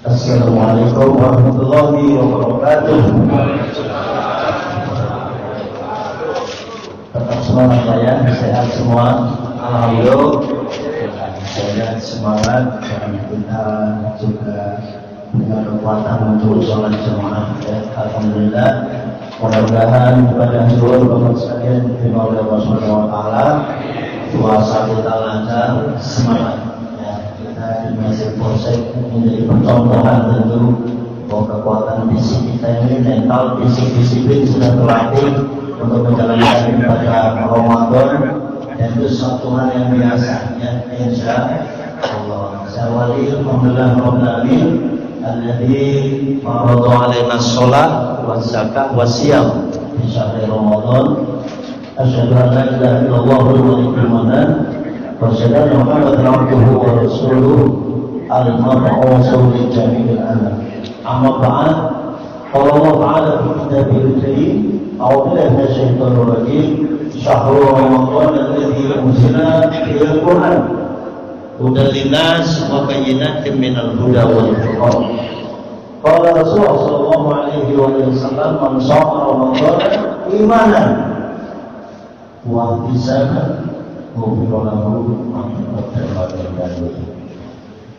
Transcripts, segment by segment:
Assalamualaikum warahmatullahi wabarakatuh. Tetap semangat ya, sehat semua. Alhamdulillah, sehat semangat dan kita juga punya kekuatan untuk sholat jemaah. Alhamdulillah. Mudah-mudahan ibadah zuhur Bapak sekalian diterima oleh Allah Subhanahu wa taala. Puasa kita lancar, semangat. Di Masjid Polsek menjadi percontohan tentu bahwa kekuatan fisik kita ini, mental, fisik, disiplin sudah terlatih untuk menjalankan ibadah Ramadan, dan itu suatu hal yang biasa ya, insya Allah. Sawali alhamdulillah rabbil alamin alladzi farada alaina shalah wa zakah wa siyam di syahr Ramadan. Asyhadu an la ilaha illallah wa la Rasulullah Muhammad Rasulullah wa Rasuluh al-mab'usu li jami'il alam. Amma ba'd. Qala Allah ta'ala fi kitabil karim, a'udzu billahi minasy syaithanir rajim. Syahrul Ramadan alladzi unzila fihi al-Qur'an hudan lin-nas wa bayyinatin minal huda wal furqan. Qala Rasulullah sallallahu alaihi wasallam, man shoma Ramadan imanan wa ihtisaban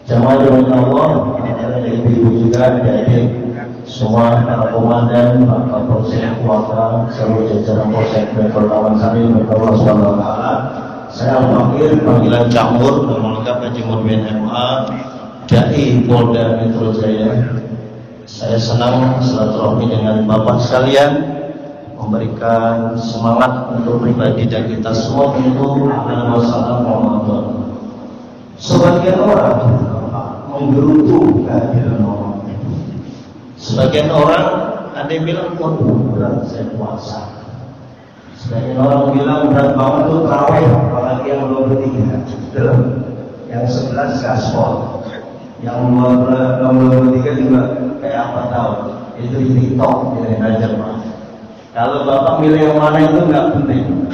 jamaah dengan Allah, ada ibu juga, adik semua para komandan, para polsek, keluarga, seluruh jajaran polsek dan kawan kami, Allah Subhanahu wa taala. Saya memanggil panggilan Camur, nama lengkap Haji Murmin MA, Dai Polda Metro Jaya. Saya senang silaturahmi dengan Bapak sekalian, memberikan semangat untuk pribadi dan kita semua untuk masalah Ramadan. Sebagian orang menggerutu kehadiran Ramadan. Sebagian orang ada yang bilang, waduh berat saya puasa. Sebagian orang bilang berat banget tuh tarawih, apalagi yang 23. Yang 11 gaspol, yang 23 juga kayak apa tahu. Itu di TikTok, di aja Pak. Kalau Bapak milih yang mana itu nggak penting.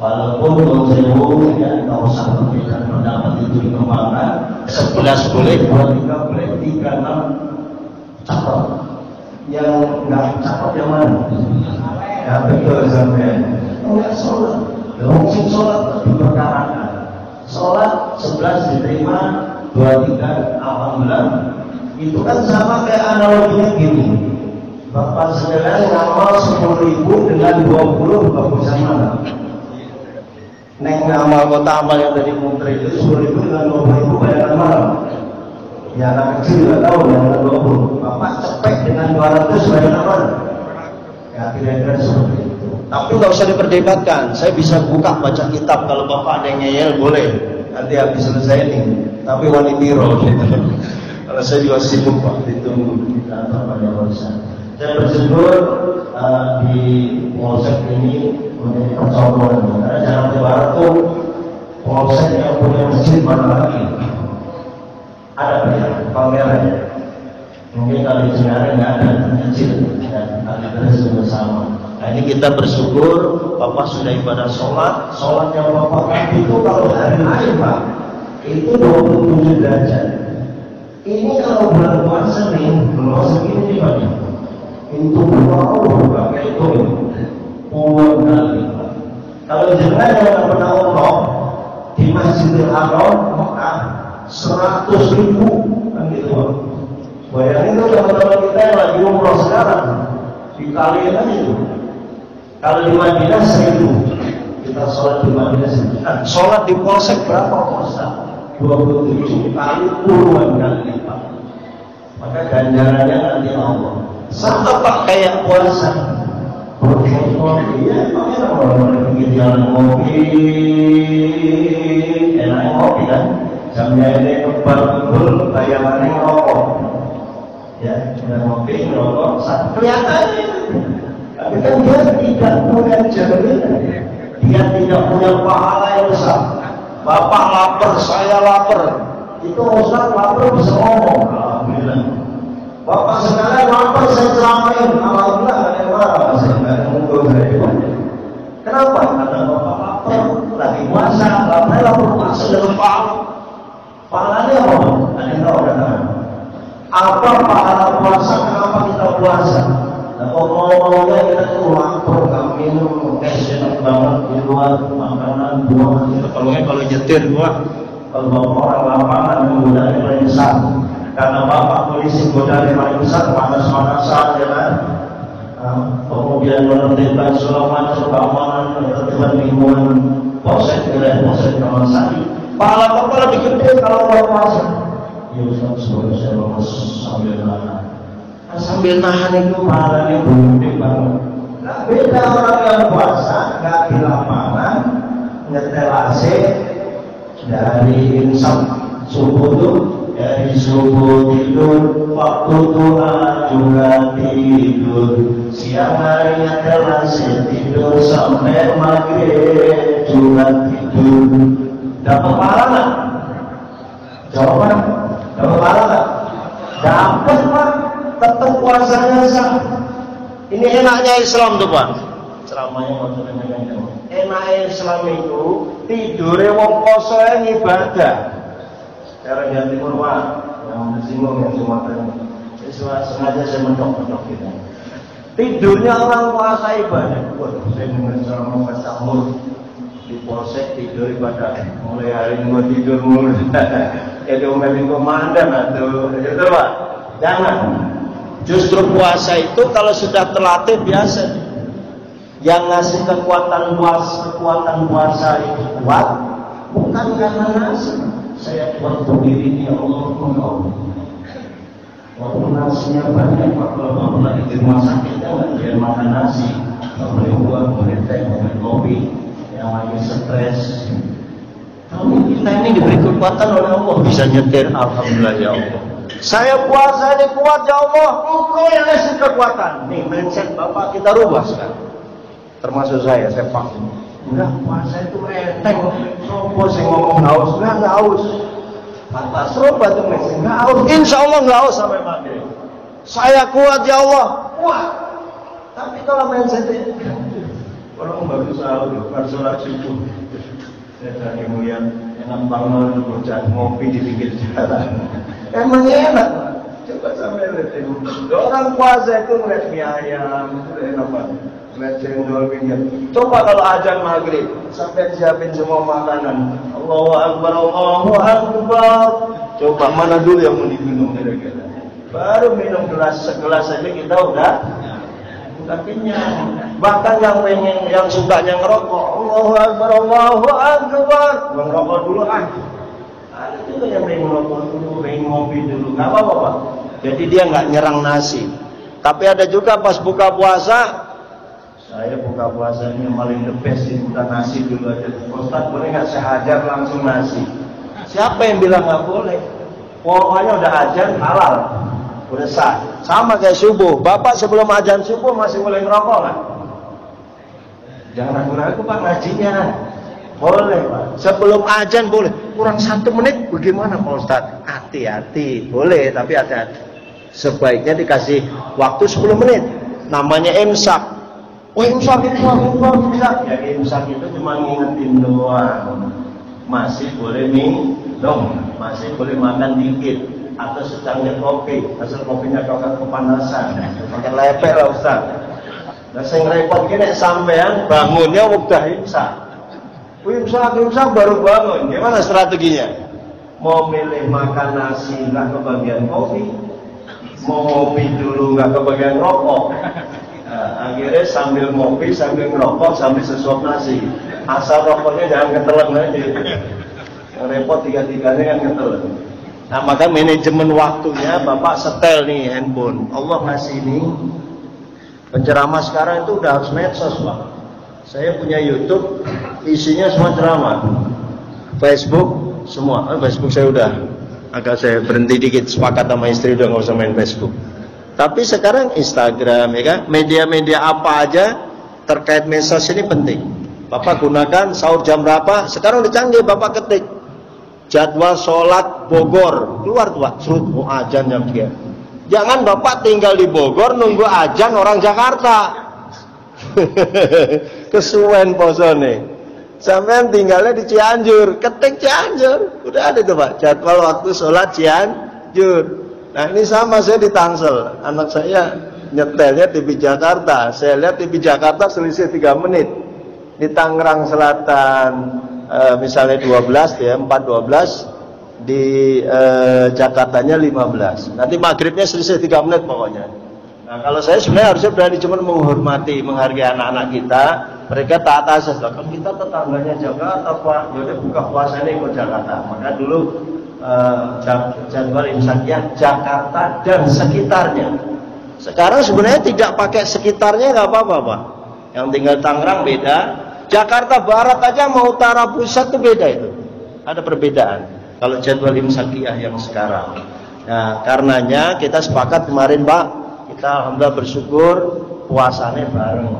Walaupun kalau sewu ya nggak usah memberikan pendapat itu di kemana. 11 boleh, 23 boleh, 36 cakep. Yang nggak cakep yang mana? Ya betul sampai. Nggak sholat. Langsung sholat diperkarakan. Sholat 11 diterima, 23 alhamdulillah. Itu kan sama kayak analoginya gini. Bapak sekalian ngamal 10.000 dengan 20 bagusan mana? Neng ngamal kota amal yang tadi muter itu 10.000 dengan 20.000 bayaran mana? Ya anak kecil juga tahu yang 20. Bapak cepet dengan 200 bayaran mana? Ya kira-kira seperti itu. Tapi nggak usah diperdebatkan. Saya bisa buka baca kitab, kalau Bapak ada yang ngeyel boleh. Nanti habis selesai nih. Tapi wanitiro gitu. Kalau saya juga sibuk Pak, ditunggu kita apa pada urusan. Saya bersyukur di polsek ini menjadi percontohan, karena Jakarta Barat itu polsek yang punya masjid mana lagi? Ada banyak pamerannya. Mungkin kalau di Semarang nggak ada masjid, dan kita semua sama. Nah ini kita bersyukur, Bapak sudah ibadah sholat yang Bapak itu kalau hari lain Pak, itu 27 derajat. Ini kalau bulan puasa nih, belum segini nih Pak. Itu pakai itu puluhan kali. Kalau jangan yang pernah umroh di Masjidil Haram Mekah 100.000 kan gitu. Bayangin tuh teman-teman kita yang lagi umroh sekarang dikaliin aja itu. Kalau di Madinah 1.000, kita sholat di Madinah 1.000. Nah, sholat di polsek berapa puasa? 27 kali puluhan kali Pak. Maka ganjarannya nanti Allah. Sama Pak kayak puasa. Iya, makanya orang pinggir jalan ngopi, enak ngopi kan. Jamnya ini kebal-kebul, bayangannya ngerokok. Ya, udah ngopi, ngerokok, kelihatannya. Tapi kan dia tidak punya jaminan. Dia tidak punya pahala yang besar. Bapak lapar, saya lapar. Itu Ustaz lapar bisa ngomong. Alhamdulillah. Bapak sekalian lapar saya ceramain, alhamdulillah ada yang marah, saya nggak ada mundur dari itu. Kenapa? Karena Bapak lapar, lagi puasa, lapar puasa dalam pahalanya apa? Ada yang tahu ada. Apa Apa pahala puasa? Kenapa kita puasa? Nah, ngomong-ngomongnya kita tuh lapar, nggak minum, enak banget di luar, makanan, buah. Kalau nyetir gua, kalau orang lapangan menggunakan paling besar, karena bapak polisi menggunakan paling besar, panas-panasan, ya kan? Kemudian menertibkan selamat, keamanan, ketertiban lingkungan, polsek, wilayah polsek nomor 1. Pahala bapak lebih gede kalau puasa. Ya Ustaz, sebagai saya sambil nahan. Sambil nahan itu pahalanya gede banget. Nah, beda orang yang puasa, nggak di lapangan, nyetel AC, dari insaf subuh tuh, dari subuh tidur, waktu Tuhan juga tidur, siang hari nyetel AC, tidur sampai maghrib juga tidur. Dapat pahala nggak? Jawaban, dapat pahala nggak? Dapat Pak, tetap puasanya sah. Ini enaknya Islam tuh Pak. Ceramahnya maksudnya enaknya Islam itu tidurnya wong poso ibadah. Cara Jawa Timur Pak, yang tersinggung yang Sumatera. Sengaja saya mentok-mentok gitu. Tidurnya orang puasa ibadah. Waduh, saya dengar ceramah Pak Samur di polsek tidur ibadah. Mulai hari ini gua tidur mulu. Ya diomelin komandan atau gitu Pak. Jangan. Justru puasa itu kalau sudah terlatih biasa. Yang ngasih kekuatan puasa itu kuat bukan karena nasi. Saya kuat berdiri ya Allah engkau. Walaupun nasinya banyak, kalau lagi di rumah sakit jangan makan nasi. Nggak boleh buah, boleh teh, boleh kopi. Yang lagi stres. Tapi kita ini diberi kekuatan oleh Allah bisa nyetir. Alhamdulillah ya Allah. Saya puasa ini kuat ya Allah, engkau yang ngasih kekuatan. Nih mindset Bapak kita rubah sekarang. Termasuk saya pakai. Udah puasa itu enteng. Sopo sing ngomong haus, nggak haus. Bapak serubah tuh mindset, nggak haus. Insya Allah nggak haus sampai maghrib. Saya kuat ya Allah, kuat. Tapi kalau mindsetnya, orang baru sahur, baru sholat subuh. Saya tadi melihat enak banget bocah ngopi di pinggir jalan. Emangnya enak, coba sampai lihat itu. Orang puasa itu ngeliat mie ayam, itu enak banget. Ngeliat cendol pinggir. Coba kalau azan maghrib, sampai siapin semua makanan. Allahu Akbar, Allahu Akbar. Coba mana dulu yang mau diminum kira-kira? Baru minum segelas aja kita udah kenyang. Bahkan yang sukanya ngerokok, Allahu Akbar, Allahu Akbar. Ngerokok dulu ada juga yang pengen ngerokok dulu, pengen ngopi dulu, nggak apa-apa Pak. Jadi dia nggak nyerang nasi. Tapi ada juga pas buka puasa, saya buka puasanya paling the best sih, bukan nasi dulu aja. Ustaz boleh nggak saya hajar langsung nasi? Siapa yang bilang nggak boleh? Pokoknya udah ajan halal, udah sah. Sama kayak subuh. Bapak sebelum ajan subuh masih boleh ngerokok nggak? Jangan ragu-ragu Pak ngajinya. Boleh Pak. Sebelum ajan boleh. Kurang 1 menit bagaimana Pak Ustaz? Hati-hati. Boleh tapi hati-hati. Sebaiknya dikasih waktu 10 menit. Namanya imsak. Oh imsak. Ya imsak itu cuma ngingetin doang. Masih boleh minum. Masih boleh makan dikit. Atau secangkir kopi. Asal kopinya coklat kepanasan. Pakai lepek lah Ustaz. Nah saya repot gini sampean bangunnya udah imsak. Imsak baru bangun. Gimana strateginya? Mau milih makan nasi nggak kebagian kopi, mau ngopi dulu nggak kebagian rokok. Nah, akhirnya sambil ngopi, sambil ngerokok, sambil sesuap nasi. Asal rokoknya jangan ketelan aja. Repot tiga-tiganya kan ketelan. Nah maka manajemen waktunya Bapak setel nih handphone. Allah ngasih ini. Penceramah sekarang itu udah harus medsos Pak. Saya punya YouTube, isinya semua ceramah. Facebook, semua. Facebook saya udah agak saya berhenti dikit, sepakat sama istri udah nggak usah main Facebook. Tapi sekarang Instagram, ya kan? Media-media apa aja terkait medsos ini penting. Bapak gunakan sahur jam berapa? Sekarang udah canggih, Bapak ketik jadwal sholat Bogor, keluar tuh Pak, surut mau ajan jam 3. Jangan Bapak tinggal di Bogor nunggu ajan orang Jakarta. Kesuwen posone. Sampean tinggalnya di Cianjur, ketik Cianjur. Udah ada tuh Pak, jadwal waktu sholat Cianjur. Nah ini sama, saya di Tangsel, anak saya nyetelnya TV Jakarta, saya lihat TV Jakarta selisih 3 menit. Di Tangerang Selatan misalnya 12 ya, 4:12, di Jakartanya 15. Nanti maghribnya selisih 3 menit pokoknya. Nah kalau saya sebenarnya harusnya berani cuma menghormati, menghargai anak-anak kita. Mereka taat asas. Kalau kita tetangganya Jakarta Pak, yaudah buka puasanya ikut Jakarta. Maka dulu jadwal imsakiyah Jakarta dan sekitarnya. Sekarang sebenarnya tidak pakai sekitarnya nggak apa-apa Pak. Yang tinggal Tangerang beda. Jakarta Barat aja mau utara pusat tuh beda itu. Ada perbedaan. Kalau jadwal imsakiyah yang sekarang. Nah karenanya kita sepakat kemarin Pak. Kita alhamdulillah bersyukur puasanya bareng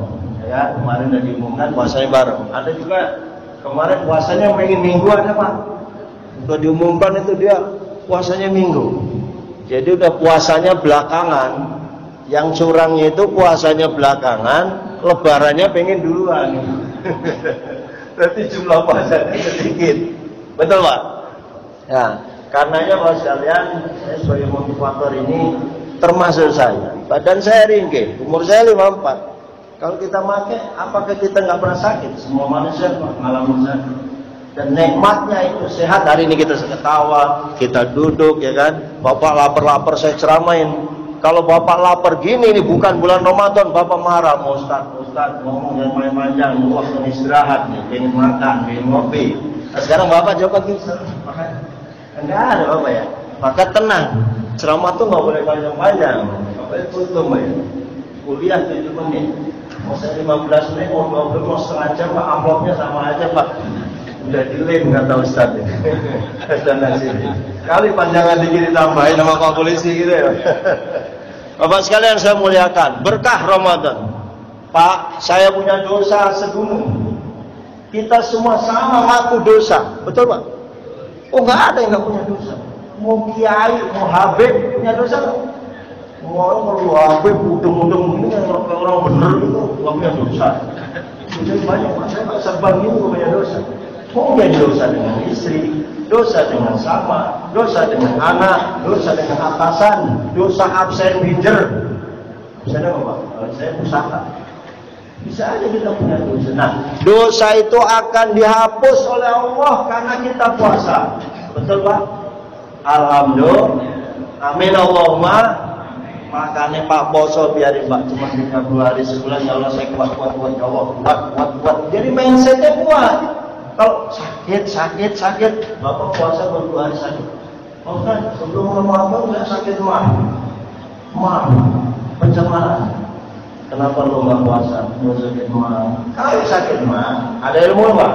ya, kemarin udah diumumkan puasanya bareng. Ada juga kemarin puasanya pengen minggu ada Pak, udah diumumkan itu dia puasanya minggu, jadi udah puasanya belakangan. Yang curangnya itu puasanya belakangan, lebarannya pengen duluan. Berarti jumlah puasanya sedikit, betul Pak? Ya, karenanya Pak sekalian, saya sebagai motivator ini termasuk saya, badan saya ringkih, umur saya 54. Kalau kita pakai, apakah kita nggak pernah sakit? Semua manusia mengalami sakit. Dan nikmatnya itu sehat. Hari ini kita ketawa, kita duduk, ya kan? Bapak lapar-lapar saya ceramain. Kalau bapak lapar gini, ini bukan bulan Ramadan, bapak marah. Ustaz ngomong yang paling panjang, waktu istirahat nih, pengen makan, pengen ngopi. Nah, sekarang bapak jawab gitu, enggak ada bapak ya. Maka tenang. Ceramah tuh nggak boleh panjang-panjang, boleh tutup ya. Kuliah 7 menit, mau saya 15 menit, mau 20, mau setengah jam, Pak, amplopnya sama aja Pak. Udah dilem kata Ustaz ya. Kali panjangan dikit ditambahin sama Pak Polisi gitu ya. Bapak sekalian saya muliakan, berkah Ramadan. Pak, saya punya dosa segunung. Kita semua sama ngaku dosa, betul Pak? Oh nggak ada yang nggak punya dosa. Mau kiai, mau habib punya dosa nggak? Orang kalau habib udung-udung ini yang orang bener itu nggak punya dosa. Jadi banyak saya nggak serban itu punya dosa. Mau punya dosa dengan istri, dosa dengan sama, dosa dengan anak, dosa dengan atasan, dosa absen binder. Bisa ada Pak? Kalau saya usaha. Bisa aja kita punya dosa. Nah, dosa itu akan dihapus oleh Allah karena kita puasa. Betul Pak? Alhamdulillah, amin Allahumma. Makanya Pak poso biarin Pak cuma 30 hari sebulan, ya Allah saya kuat ya Allah, kuat. Jadi mindsetnya kuat. Kalau sakit, Bapak puasa baru 2 hari sakit. Oh kan sebelum Ramadan nggak sakit mah pencemaran. Kenapa lo nggak puasa? Lo sakit mah. Kalau sakit mah ada ilmu Pak.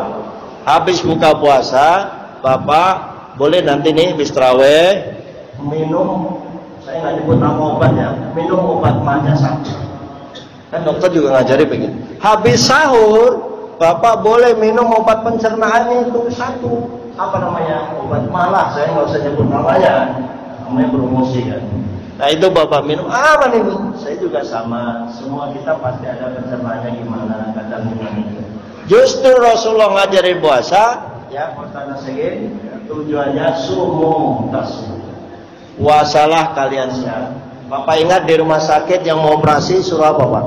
Habis buka puasa, Bapak boleh nanti nih habis tarawih minum, saya nggak nyebut nama obatnya, minum obat mahnya sakit. Kan dokter juga ngajari begini. Habis sahur, Bapak boleh minum obat pencernaannya itu satu, apa namanya, obat malah. Saya nggak usah nyebut namanya promosi kan. Nah itu Bapak minum apa nih? Saya juga sama. Semua kita pasti ada pencernaannya gimana, kadang gimana. Justru Rasulullah ngajarin puasa, ya pertanda segini. Tujuannya sumu tasmu. Puasalah kalian sehat. Bapak ingat di rumah sakit yang mau operasi suruh apa Pak?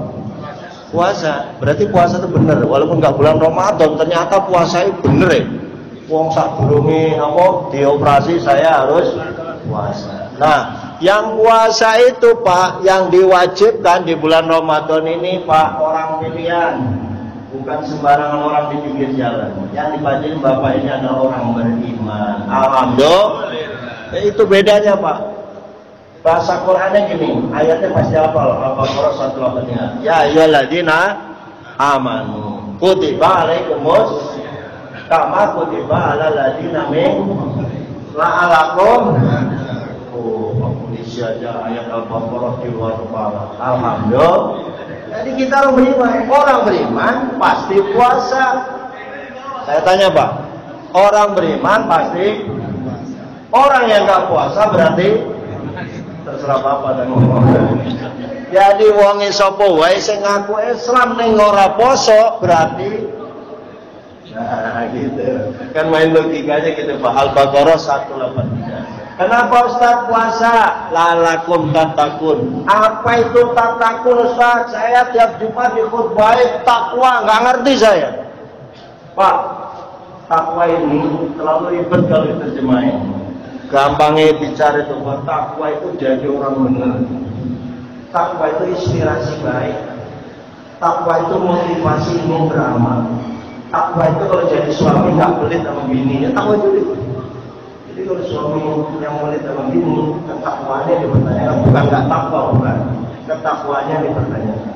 Puasa. Berarti puasa itu benar. Walaupun nggak bulan Ramadan, ternyata puasa itu bener ya. Wong sak durunge apa dioperasi saya harus puasa. Nah, yang puasa itu Pak, yang diwajibkan di bulan Ramadan ini Pak, orang pilihan. Bukan sembarangan orang di pinggir jalan. Yang dibacain Bapak ini adalah orang beriman. Alhamdulillah. Itu bedanya Pak. Bahasa Qurannya gini, ayatnya pasti hafal. Al-Baqarah 183. Ya ayyuhalladzina amanu kutiba alaikumus kama kutiba alal ladzina min la'alakum. Oh, polisi aja ayat Al-Baqarah di luar kepala. Alhamdulillah. Jadi kita orang beriman pasti puasa. Saya tanya Pak, orang beriman pasti. Orang yang nggak puasa berarti terserah Bapak dan ngomong. Jadi wonge sapa wae sing ngaku Islam ning ora poso berarti. Nah gitu. Kan main logikanya gitu Pak. Al-Baqarah 183. Kenapa Ustaz puasa? Lalakum tatakun. Apa itu tatakun Ustaz? Saya tiap Jumat ikut baik takwa, nggak ngerti saya. Pak, takwa ini terlalu ribet kalau diterjemahin. Gampangnya bicara itu, takwa itu jadi orang benar. Takwa itu inspirasi baik. Takwa itu motivasi ingin beramal. Takwa itu kalau jadi suami nggak pelit sama bininya, takwa itu. Jadi kalau suami yang pelit sama bini, ketakwanya dipertanyakan, bukan nggak takwa, bukan. Ketakwanya dipertanyakan.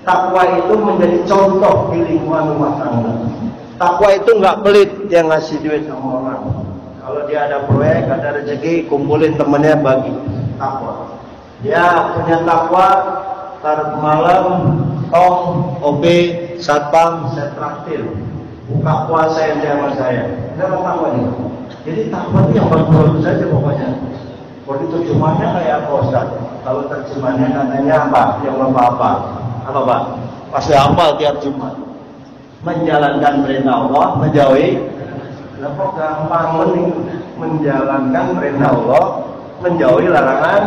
Takwa itu menjadi contoh di lingkungan rumah tangga. Takwa itu nggak pelit, dia ngasih duit sama orang. Kalau dia ada proyek, ada rezeki, kumpulin temennya bagi. Takwa. Dia punya takwa, tar malam, tong, OB, satpam, saya traktir. Buka puasa yang sama saya. Itu takwa nih. Jadi takwa itu yang bagus saja pokoknya. Kalau terjemahannya kayak apa Ustaz? Kalau terjemahannya katanya apa? Yang apa? Apa Pak? Pasti hafal tiap Jumat. Menjalankan perintah Allah, menjauhi. Kenapa gampang menjalankan perintah Allah, menjauhi larangan?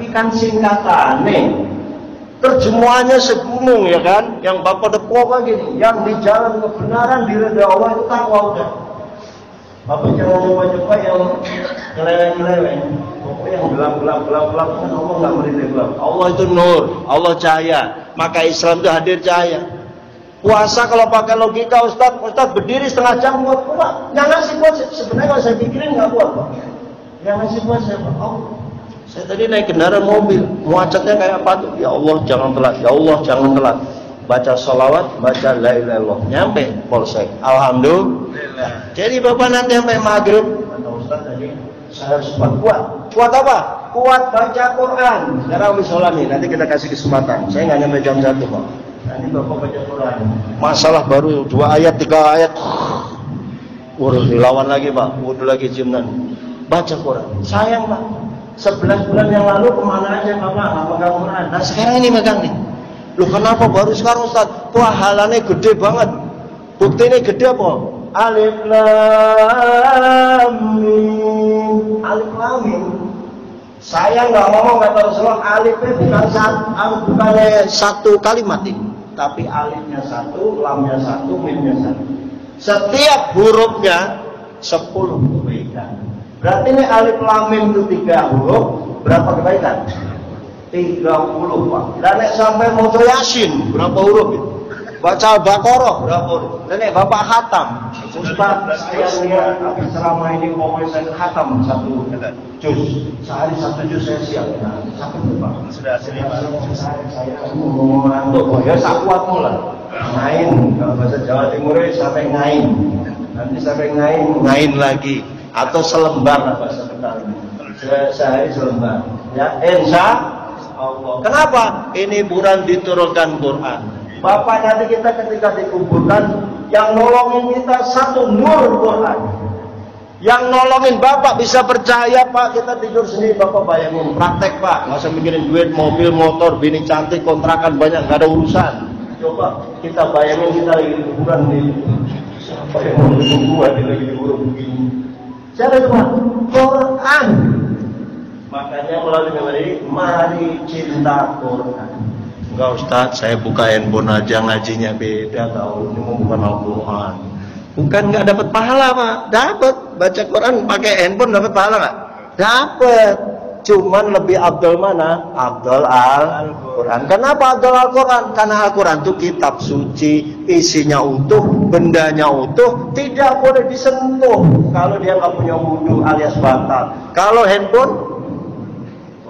Ini kan singkatan nih. Terjemahannya segunung ya kan? Yang Bapak Depoka gini, yang di jalan kebenaran di ridha Allah itu takwa udah. Bapak jangan coba-coba yang nyeleweng-nyeleweng. Pokoknya yang gelap-gelap kan Allah nggak meridai gelap. Allah itu nur, Allah cahaya. Maka Islam itu hadir cahaya. Puasa kalau pakai logika Ustaz berdiri setengah jam buat apa? Yang ngasih buat sebenarnya kalau saya pikirin nggak buat Pak. Yang ngasih buat siapa? Allah. Saya tadi naik kendaraan mobil, muacatnya kayak apa tuh? Ya Allah jangan telat, ya Allah jangan telat. Baca sholawat, baca la ilaha illallah. Nyampe polsek. Alhamdulillah. Jadi Bapak nanti sampai maghrib, kata Ustaz tadi, saya harus kuat. Kuat apa? Kuat baca Quran. Sekarang habis sholat nih, nanti kita kasih kesempatan. Saya nggak nyampe jam 1 Pak. Nanti Bapak baca Quran. Masalah baru 2 ayat, 3 ayat. Waduh, dilawan lagi Pak. Wudhu lagi jimnan. Baca Quran. Sayang Pak. 11 bulan yang lalu kemana aja Bapak nggak pegang Quran. Nah sekarang ini megang nih. Loh kenapa baru sekarang Ustaz? Pahalanya gede banget. Bukti ini gede apa? Alif Lam Mim. Alif Lam Mim. Saya nggak ngomong kata Rasulullah alifnya bukannya satu kalimat ini, tapi alifnya satu, lamnya satu, mimnya satu. Setiap hurufnya 10 kebaikan. Berarti ini alif lam mim itu 3 huruf, berapa kebaikan? 30 Pak. Dan sampai mau Yasin berapa huruf itu? Baca Al-Baqarah berapa huruf? Dan Bapak khatam. Ustaz saya lihat tapi selama ini pokoknya saya khatam 1 juz. Sehari 1 juz saya siap. Nah, sampai berapa? Sudah 5 saya mau ngantuk. Ya sak kuatmu lah. Ngain kalau bahasa Jawa Timur sampai ngain. Nanti sampai ngain lagi atau selembar lah bahasa Betawi. Sehari selembar. Ya, insya Allah. Kenapa? Ini bulan diturunkan Quran. Bapak nanti kita ketika dikumpulkan, yang nolongin kita satu nur Quran. Yang nolongin Bapak bisa percaya Pak, kita tidur sendiri Bapak bayangin. Praktek Pak, nggak usah mikirin duit, mobil, motor, bini cantik, kontrakan banyak, nggak ada urusan. Coba kita bayangin kita lagi di kuburan nih. Siapa yang mau gua lagi di kuburan begini? Siapa itu Pak? Quran. Makanya melalui memori, mari cinta Quran. Enggak Ustaz, saya buka handphone aja ngajinya beda tahu. Ini mau bukan Al-Quran. Bukan nggak dapat pahala Pak, dapat. Baca Quran pakai handphone dapat pahala nggak? Dapat. Cuman lebih abdul mana? Abdul Al-Quran. Kenapa Abdul Al-Quran? Karena Al-Quran itu kitab suci, isinya utuh, bendanya utuh, tidak boleh disentuh. Kalau dia nggak punya wudu alias batal. Kalau handphone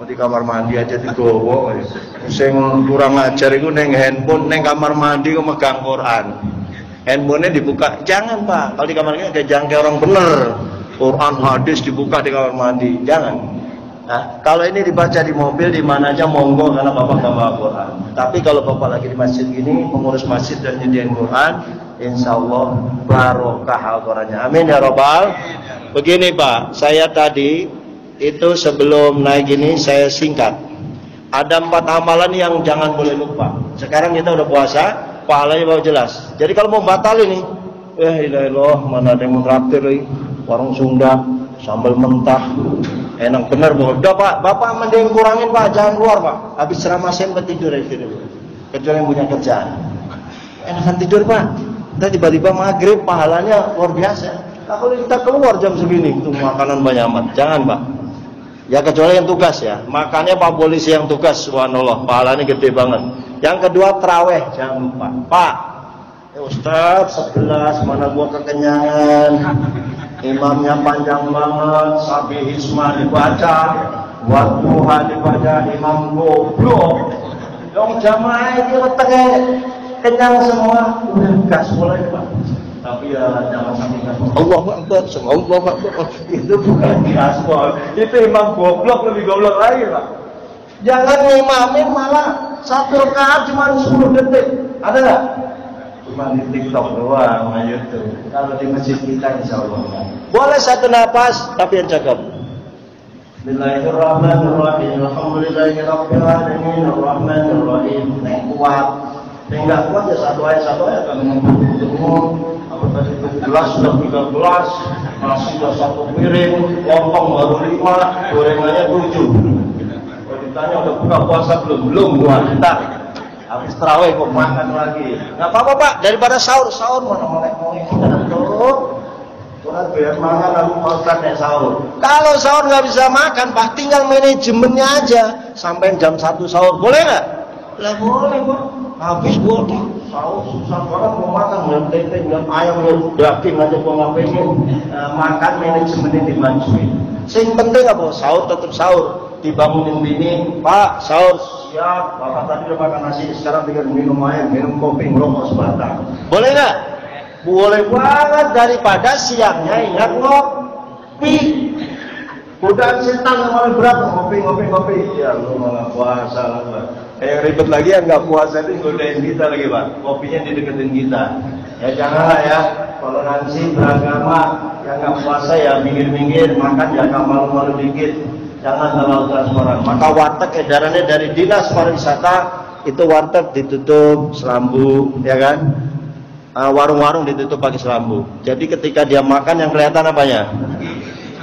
di kamar mandi aja digowo. Sing kurang ajar iku ning handphone ning kamar mandi kok megang Quran. Handphonenya dibuka. Jangan Pak. Kalau di kamar mandi ada jangka orang bener. Quran hadis dibuka di kamar mandi. Jangan. Nah, kalau ini dibaca di mobil di mana aja monggo karena Bapak nggak bawa Quran. Tapi kalau Bapak lagi di masjid ini mengurus masjid dan nyediain Quran, insya Allah barokah Al-Qurannya. Amin ya Rabbal. Begini Pak, saya tadi itu sebelum naik ini saya singkat. Ada 4 amalan yang jangan boleh lupa. Sekarang kita udah puasa, pahalanya baru jelas. Jadi kalau mau batal ini, ilah mana ada yang mau traktir warung Sunda, sambal mentah, Enak bener bu. Udah Pak, Bapak mending kurangin Pak, jangan keluar Pak. Habis ceramah saya tidur aja dulu. Kecuali yang punya kerjaan. Enakan tidur Pak. Kita tiba-tiba maghrib pahalanya luar biasa. Nah, kalau kita keluar jam segini itu makanan banyak amat. Jangan Pak. Ya kecuali yang tugas ya. Makanya Pak polisi yang tugas, subhanallah, pahalanya gede banget. Yang kedua terawih, jangan lupa. Pak, Ustaz 11 mana gua kekenyangan. Imamnya panjang banget, Sabi Hisma dibaca, Wadduha dibaca, imam goblok. Dong jamaah itu otaknya kenyang semua, udah gas mulai Pak. Tapi ya jangan sampai Allahu Akbar, Allahu Akbar. Itu bukan gaspol, itu imam goblok, lebih goblok lagi Pak. Jangan ngimamin malah 1 rakaat cuma 10 detik, ada nggak? Cuma di TikTok doang, sama YouTube. Kalau di masjid kita insya Allah boleh 1 napas, tapi yang cakep. Bismillahirrahmanirrahim. Alhamdulillahirabbil alamin, arrahmanirrahim. Yang kuat, yang nggak kuat ya 1 ayat kan ngomong. Apa tadi gelas sudah 13, nasi sudah 1 piring, lontong baru 5, gorengannya 7. Kalau ditanya udah buka puasa belum puasa. Habis terawih kok makan lagi. Nggak apa-apa Pak, daripada sahur mana melek-melek Tuhan biar makan lalu makan sahur. Kalau sahur nggak bisa makan Pak, tinggal manajemennya aja sampai jam 1 sahur, boleh nggak? Lah boleh Pak. Habis gua sahur susah banget mau makan, ngeliat tempe, ngeliat ayam, ngeliat daging aja gua nggak pengen. Makan manajemennya dimajuin. Sing penting apa? Sahur tetap sahur. Dibangunin bini, Pak sahur siap. Bapak tadi udah makan nasi, sekarang tinggal minum air, minum kopi, ngerokok sebatang. Boleh nggak? Boleh banget, daripada siangnya ingat ngopi. Udah setan malah berat ngopi. Ya lu malah puasa lah. Yang ribet lagi yang nggak puasa itu godain kita lagi Pak. Kopinya dideketin kita. Ya janganlah ya. Kalau nanti beragama yang nggak puasa ya minggir-minggir, makan jangan malu-malu dikit. Jangan terlalu transparan. Maka warteg edarannya dari Dinas Pariwisata itu warteg ditutup selambu, ya kan? Warung-warung ditutup pakai selambu. Jadi ketika dia makan yang kelihatan apanya?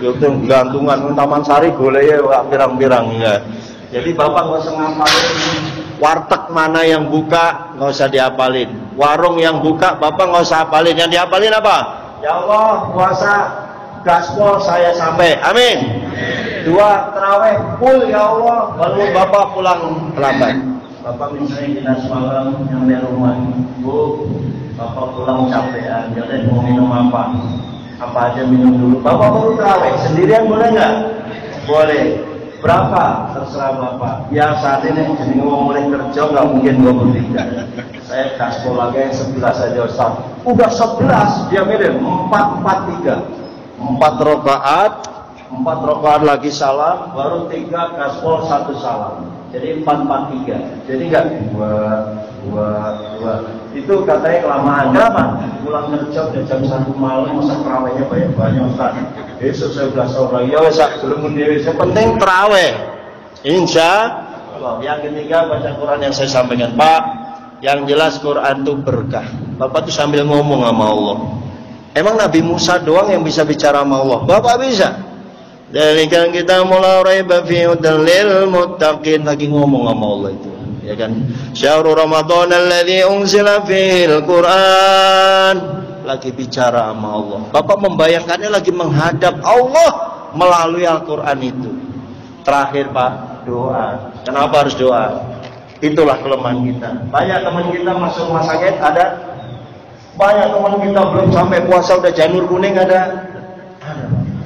Itu gantungan Taman Sari goleknya pirang-pirang ya. Jadi Bapak nggak usah ngapalin warteg mana yang buka, nggak usah diapalin. Warung yang buka Bapak nggak usah apalin. Yang diapalin apa? Ya Allah puasa gaspol saya sampai. Amin. 2 terawih full ya Allah, baru Bapak pulang terlambat. Bapak misalnya dinas malam yang di rumah, Bu, Bapak pulang capean, jadi mau minum apa? Apa aja minum dulu. Bapak baru terawih sendirian boleh nggak? Boleh. Berapa? Terserah Bapak. Ya saat ini jadi mau mulai kerja nggak mungkin 23. Saya gaspol lagi yang 11 aja Ustaz. Udah 11 dia mirip 4-4-3. 4 rakaat lagi salam, baru 3 gaspol 1 salam. Jadi 4-4-3. Jadi enggak 2. Itu katanya kelamaan. Kenapa? Pulang kerja udah jam 1 malam, masa terawihnya banyak-banyak Ustaz. Besok saya udah sahur lagi. Ya wes belum dewe. Yang penting terawih. Insya Allah. Yang ketiga baca Quran yang saya sampaikan Pak. Yang jelas Quran itu berkah. Bapak tuh sambil ngomong sama Allah. Emang Nabi Musa doang yang bisa bicara sama Allah? Bapak bisa. Dari kan kita mulai raiba fi hudalil muttaqin, lagi ngomong sama Allah itu, ya kan? Syahrul Ramadan alladzi unzila fihil Quran, lagi bicara sama Allah. Bapak membayangkannya lagi menghadap Allah melalui Al-Quran itu. Terakhir Pak, doa. Kenapa harus doa? Itulah kelemahan kita. Banyak teman kita masuk rumah sakit ada. Banyak teman kita belum sampai puasa udah janur kuning ada.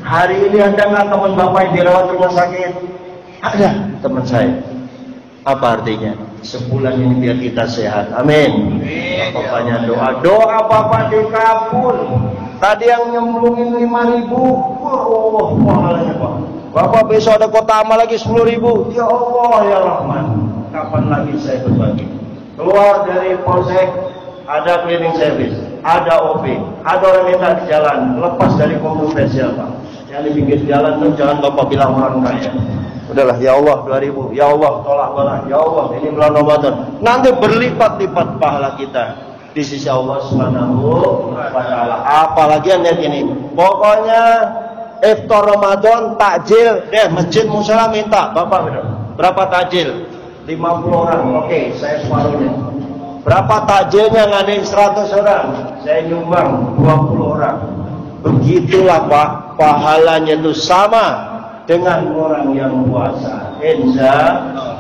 Hari ini ada nggak teman Bapak yang dirawat rumah sakit? Ada teman saya. Apa artinya? Sebulan ini biar kita sehat. Amin. Bapaknya doa Bapak dikabul. Tadi yang nyemplungin 5.000, wah pahalanya Pak. Bapak besok ada kota amal lagi 10.000. Ya Allah ya Rahman. Kapan lagi saya berbagi? Keluar dari polsek ada cleaning service, ada OP, ada orang minta di jalan, lepas dari kontroversial Pak. Yang di pinggir jalan tuh jangan Bapak bilang orang kaya. Udahlah ya Allah 2.000, ya Allah tolak bala, ya Allah ini bulan Ramadan. Nanti berlipat-lipat pahala kita di sisi Allah Subhanahu wa taala. Apalagi lihat ini. Pokoknya iftar Ramadan, takjil, masjid musala minta, Bapak berapa takjil? 50 orang, oke, saya separuhnya. Berapa takjilnya ngadain 100 orang? Saya nyumbang 20 orang. Begitulah Pak, pahalanya itu sama dengan orang yang puasa. Insya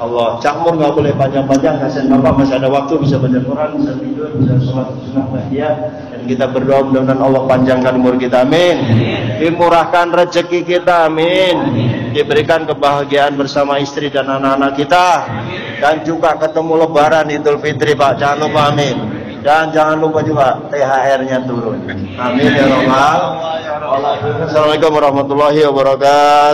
Allah. Cakmur nggak boleh panjang-panjang. Kasihan Bapak masih ada waktu, bisa baca Quran, bisa tidur, bisa sholat sunnah bahagia. Dan kita berdoa mudah-mudahan Allah panjangkan umur kita, amin. Dimurahkan rezeki kita, amin. Diberikan kebahagiaan bersama istri dan anak-anak kita. Dan juga ketemu Lebaran Idul Fitri Pak, jangan lupa, amin. Dan jangan lupa juga THR-nya turun. Amin ya Rabbal alamin. Assalamualaikum warahmatullahi wabarakatuh.